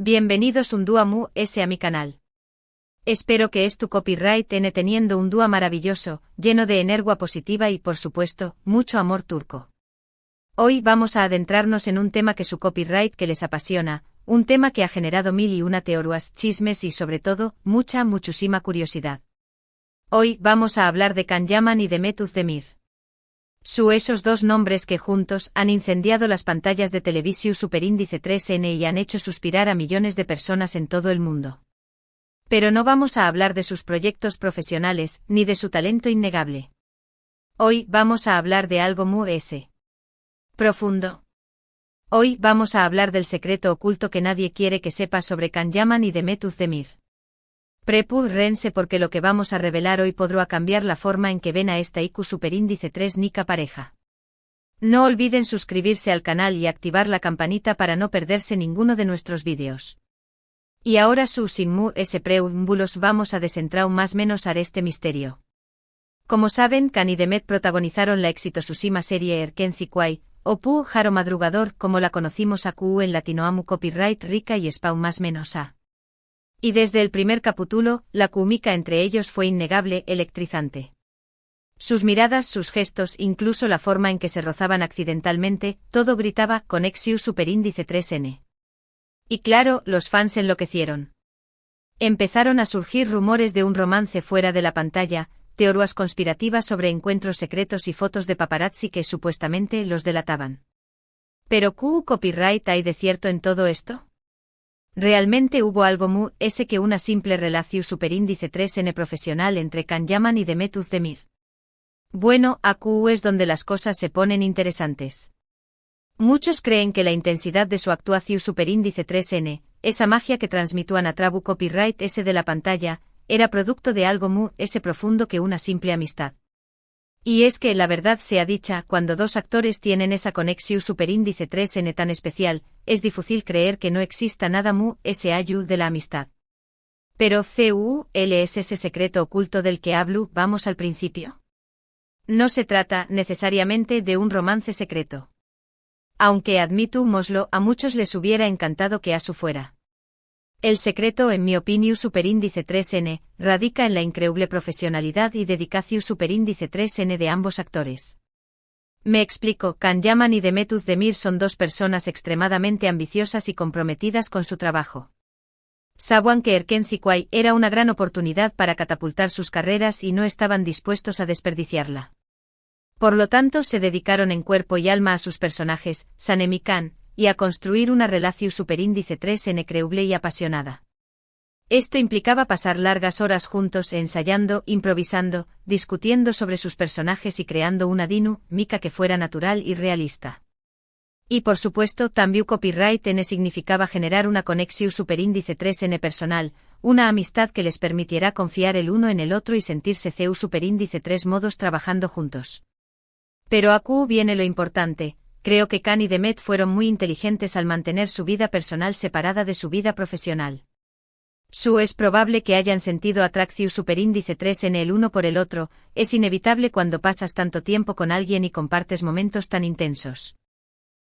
Bienvenidos un dúa mu ese a mi canal. Espero que es tu copyright N teniendo un dúa maravilloso, lleno de energía positiva y por supuesto, mucho amor turco. Hoy vamos a adentrarnos en un tema que su copyright que les apasiona, un tema que ha generado mil y una teorías, chismes y sobre todo, muchísima curiosidad. Hoy vamos a hablar de Can Yaman y de Mehmet Özdemir. Esos dos nombres que juntos han incendiado las pantallas de Televisión Superíndice 3N y han hecho suspirar a millones de personas en todo el mundo. Pero no vamos a hablar de sus proyectos profesionales, ni de su talento innegable. Hoy vamos a hablar de algo muy profundo. Hoy vamos a hablar del secreto oculto que nadie quiere que sepa sobre Can Yaman y de Mehmet Özdemir. Prepárense porque lo que vamos a revelar hoy podrá cambiar la forma en que ven a esta IQ Superíndice 3 Nica pareja. No olviden suscribirse al canal y activar la campanita para no perderse ninguno de nuestros vídeos. Y ahora sin preámbulos vamos a desentrar más menos a este misterio. Como saben, Can y Mehmet protagonizaron la exitosísima serie Erkenci Kuay, o Pu Jaro Madrugador como la conocimos a en latinoamu copyright rica y spawn más menos a. Y desde el primer capítulo, la química entre ellos fue innegable, electrizante. Sus miradas, sus gestos, incluso la forma en que se rozaban accidentalmente, todo gritaba Conexión Superíndice 3N. Y claro, los fans enloquecieron. Empezaron a surgir rumores de un romance fuera de la pantalla, teorías conspirativas sobre encuentros secretos y fotos de paparazzi que supuestamente los delataban. ¿Pero qué copyright hay de cierto en todo esto? ¿Realmente hubo algo que una simple relación superíndice 3N profesional entre Can Yaman y Mehmet Özdemir? Bueno, aquí es donde las cosas se ponen interesantes. Muchos creen que la intensidad de su actuación superíndice 3N, esa magia que transmitúan a trabu copyright de la pantalla, era producto de algo profundo que una simple amistad. Y es que la verdad sea dicha, cuando dos actores tienen esa conexión superíndice 3N tan especial, es difícil creer que no exista nada ayu de la amistad. Pero ¿cuál es ese secreto oculto del que hablo? Vamos al principio. No se trata necesariamente de un romance secreto. Aunque admitámoslo, a muchos les hubiera encantado que asu fuera. El secreto, en mi opinión superíndice 3N, radica en la increíble profesionalidad y dedicación superíndice 3N de ambos actores. Me explico, Can Yaman y Mehmet Özdemir son dos personas extremadamente ambiciosas y comprometidas con su trabajo. Sabían que Erkenci Kuay era una gran oportunidad para catapultar sus carreras y no estaban dispuestos a desperdiciarla. Por lo tanto, se dedicaron en cuerpo y alma a sus personajes, Sanem y Can, y a construir una relación superíndice 3N creíble y apasionada. Esto implicaba pasar largas horas juntos ensayando, improvisando, discutiendo sobre sus personajes y creando una dinámica que fuera natural y realista. Y por supuesto, también copyright N significaba generar una conexión superíndice 3N personal, una amistad que les permitiera confiar el uno en el otro y sentirse CU superíndice 3 modos trabajando juntos. Pero aquí viene lo importante. Creo que Can y Mehmet fueron muy inteligentes al mantener su vida personal separada de su vida profesional. Es probable que hayan sentido atracción superíndice 3N el uno por el otro, es inevitable cuando pasas tanto tiempo con alguien y compartes momentos tan intensos.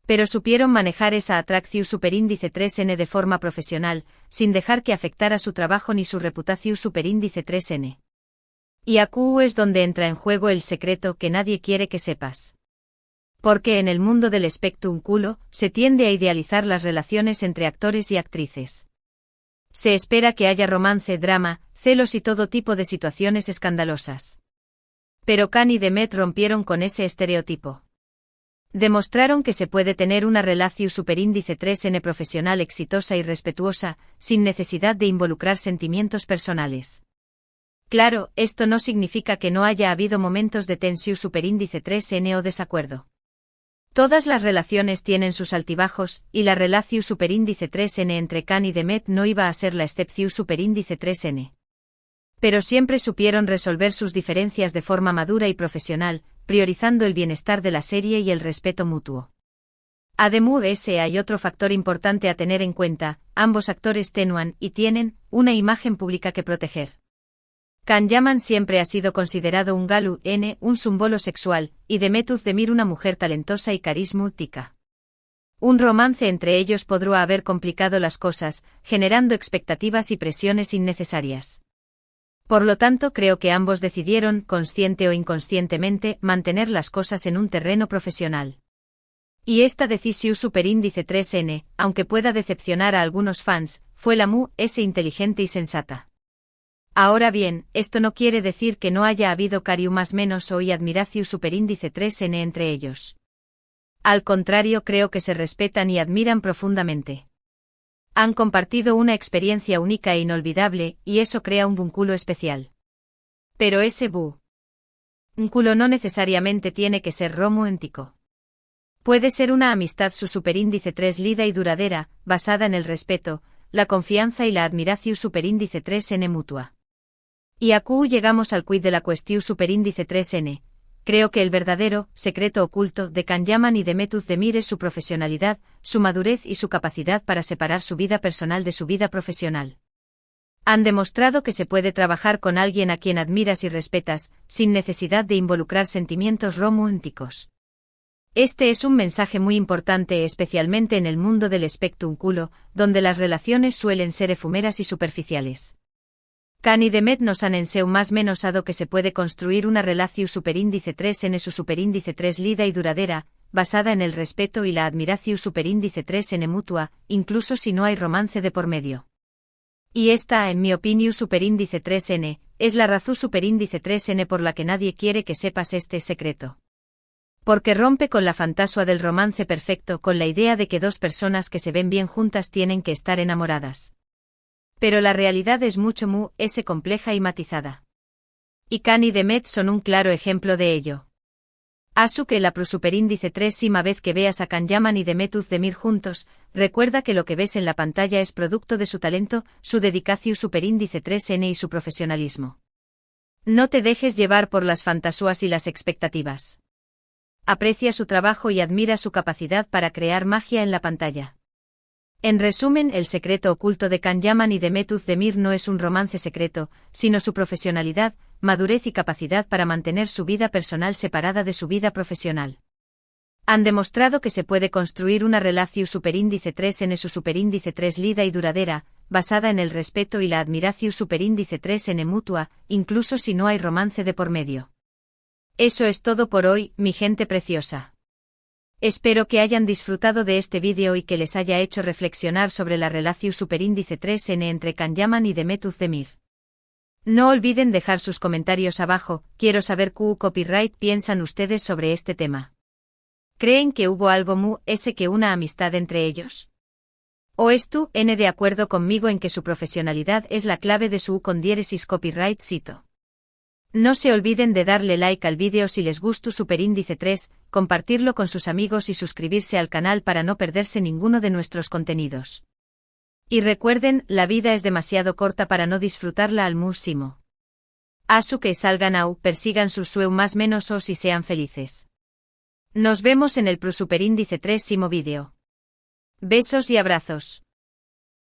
Pero supieron manejar esa atracción superíndice 3N de forma profesional, sin dejar que afectara su trabajo ni su reputación superíndice 3N. Y aquí es donde entra en juego el secreto que nadie quiere que sepas. Porque en el mundo del espectáculo, se tiende a idealizar las relaciones entre actores y actrices. Se espera que haya romance, drama, celos y todo tipo de situaciones escandalosas. Pero Can y Mehmet rompieron con ese estereotipo. Demostraron que se puede tener una relación superíndice 3N profesional exitosa y respetuosa, sin necesidad de involucrar sentimientos personales. Claro, esto no significa que no haya habido momentos de tensión superíndice 3N o desacuerdo. Todas las relaciones tienen sus altibajos, y la relación superíndice 3N entre Can y Mehmet no iba a ser la excepción superíndice 3N. Pero siempre supieron resolver sus diferencias de forma madura y profesional, priorizando el bienestar de la serie y el respeto mutuo. Además, hay otro factor importante a tener en cuenta, ambos actores tenían, y tienen, una imagen pública que proteger. Can Yaman siempre ha sido considerado un galu un símbolo sexual, y Mehmet Özdemir una mujer talentosa y carismática. Un romance entre ellos podría haber complicado las cosas, generando expectativas y presiones innecesarias. Por lo tanto, creo que ambos decidieron, consciente o inconscientemente, mantener las cosas en un terreno profesional. Y esta decisión superíndice 3N, aunque pueda decepcionar a algunos fans, fue la es inteligente y sensata. Ahora bien, esto no quiere decir que no haya habido cariu más menos o y admiraciu superíndice 3N entre ellos. Al contrario, creo que se respetan y admiran profundamente. Han compartido una experiencia única e inolvidable, y eso crea un vínculo especial. Pero ese vínculo no necesariamente tiene que ser romántico. Puede ser una amistad su superíndice 3 lida y duradera, basada en el respeto, la confianza y la admiración superíndice 3N mutua. Y aquí llegamos al quid de la cuestión superíndice 3N. Creo que el verdadero secreto oculto de Kanyaman y de Demir es su profesionalidad, su madurez y su capacidad para separar su vida personal de su vida profesional. Han demostrado que se puede trabajar con alguien a quien admiras y respetas, sin necesidad de involucrar sentimientos románticos. Este es un mensaje muy importante, especialmente en el mundo del espectáculo, donde las relaciones suelen ser efímeras y superficiales. Kan y Demet nos han enseñado más menos dado que se puede construir una relación superíndice 3N su superíndice 3 lida y duradera, basada en el respeto y la admiración superíndice 3N mutua, incluso si no hay romance de por medio. Y esta, en mi opinión superíndice 3N, es la razón superíndice 3N por la que nadie quiere que sepas este secreto. Porque rompe con la fantasía del romance perfecto, con la idea de que dos personas que se ven bien juntas tienen que estar enamoradas. Pero la realidad es mucho compleja y matizada. Y Kan y Demet son un claro ejemplo de ello. Asu que la superíndice 3 vez que veas a Kanyaman y Demet Demir juntos, recuerda que lo que ves en la pantalla es producto de su talento, su dedicación superíndice 3N y su profesionalismo. No te dejes llevar por las fantasías y las expectativas. Aprecia su trabajo y admira su capacidad para crear magia en la pantalla. En resumen, el secreto oculto de Kanyaman y Demet Demir no es un romance secreto, sino su profesionalidad, madurez y capacidad para mantener su vida personal separada de su vida profesional. Han demostrado que se puede construir una relación superíndice 3N su superíndice 3 lida y duradera, basada en el respeto y la admiración superíndice 3N mutua, incluso si no hay romance de por medio. Eso es todo por hoy, mi gente preciosa. Espero que hayan disfrutado de este vídeo y que les haya hecho reflexionar sobre la relación superíndice 3N entre Kanyaman y Demet Demir. No olviden dejar sus comentarios abajo, quiero saber qué copyright piensan ustedes sobre este tema. ¿Creen que hubo algo que una amistad entre ellos? ¿O de acuerdo conmigo en que su profesionalidad es la clave de su con diéresis copyright cito? No se olviden de darle like al vídeo si les gustó superíndice 3, compartirlo con sus amigos y suscribirse al canal para no perderse ninguno de nuestros contenidos. Y recuerden, la vida es demasiado corta para no disfrutarla al máximo. Asu que salgan persigan sus sueños más menos y sean felices. Nos vemos en el superíndice 3 vídeo. Besos y abrazos.